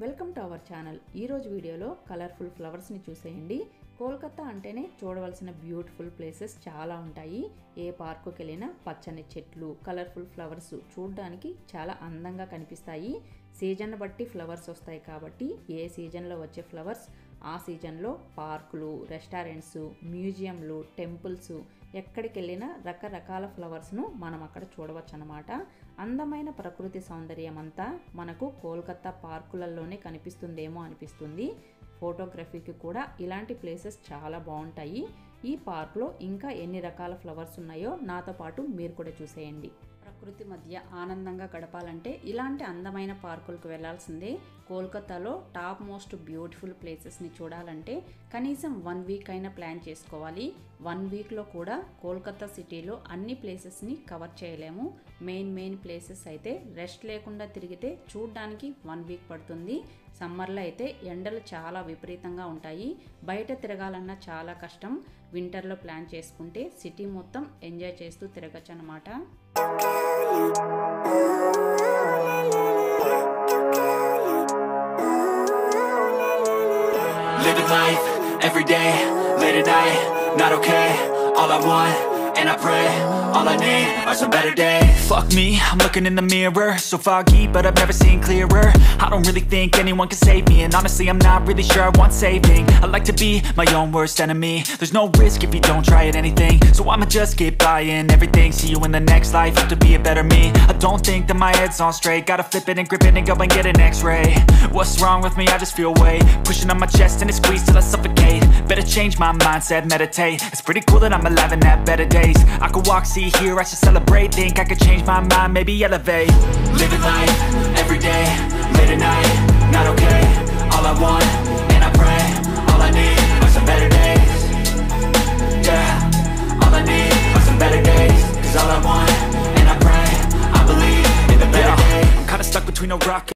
Welcome to our channel. ఈరోజు వీడియోలో colourful ఫ్లవర్స్ని చూసేయండి. కోల్కతా అంటేనే చూడవలసిన బ్యూటిఫుల్ ప్లేసెస్ చాలా ఉంటాయి. ఏ పార్కుకి వెళ్ళినా పచ్చని చెట్లు, కలర్ఫుల్ ఫ్లవర్స్ చూడడానికి చాలా అందంగా కనిపిస్తాయి. సీజన్ బట్టి ఫ్లవర్స్ వస్తాయి కాబట్టి ఏ సీజన్లో వచ్చే ఫ్లవర్స్ ఆ సీజన్లో పార్కులు, రెస్టారెంట్స్, మ్యూజియంలు, టెంపుల్స్ ఎక్కడికి వెళ్ళినా రకరకాల ఫ్లవర్స్ను మనం అక్కడ చూడవచ్చు అన్నమాట. అందమైన ప్రకృతి సౌందర్యం అంతా మనకు కోల్కతా పార్కులలోనే కనిపిస్తుందేమో అనిపిస్తుంది. ఫోటోగ్రఫీకి కూడా ఇలాంటి ప్లేసెస్ చాలా బాగుంటాయి. ఈ పార్క్లో ఇంకా ఎన్ని రకాల ఫ్లవర్స్ ఉన్నాయో నాతో పాటు మీరు కూడా చూసేయండి. ప్రకృతి మధ్య ఆనందంగా గడపాలంటే ఇలాంటి అందమైన పార్కులకు వెళ్ళాల్సిందే. కోల్కతాలో టాప్ మోస్ట్ బ్యూటిఫుల్ ప్లేసెస్ని చూడాలంటే కనీసం 1 వీక్ అయినా ప్లాన్ చేసుకోవాలి. 1 వీక్లో కూడా కోల్కతా సిటీలో అన్ని ప్లేసెస్ని కవర్ చేయలేము. మెయిన్ ప్లేసెస్ అయితే రెస్ట్ లేకుండా తిరిగితే చూడడానికి 1 వీక్ పడుతుంది. సమ్మర్లో అయితే ఎండలు చాలా విపరీతంగా ఉంటాయి. బయట తిరగాలన్నా చాలా కష్టం. వింటర్లో ప్లాన్ చేసుకుంటే సిటీ మొత్తం ఎంజాయ్ చేస్తూ తిరగచ్చు అన్నమాట. Living life, every day, late at night, not okay. All I want, and I pray, all I need are some better days. Fuck me, I'm looking in the mirror, so foggy, but I've never seen clearer. I don't really think anyone can save me, and honestly I'm not really sure I want saving. I like to be my own worst enemy. There's no risk if you don't try at anything, so I'ma just keep buying everything. See you in the next life, have to be a better me. I don't think that my head's on straight, gotta flip it and grip it and go and get an x-ray. What's wrong with me? I just feel weight pushing on my chest and it squeezes till I suffocate. Better change my mindset, meditate. It's pretty cool that I'm alive and have better days. I could walk, see, hear, I should celebrate. Think I could change my mind, maybe elevate. Living life, every day, late at night, not okay. All I want, and I pray, all I need are some better days. Yeah, all I need are some better days. Cause all I want, and I pray, I believe in the better days. I'm kinda stuck between a rock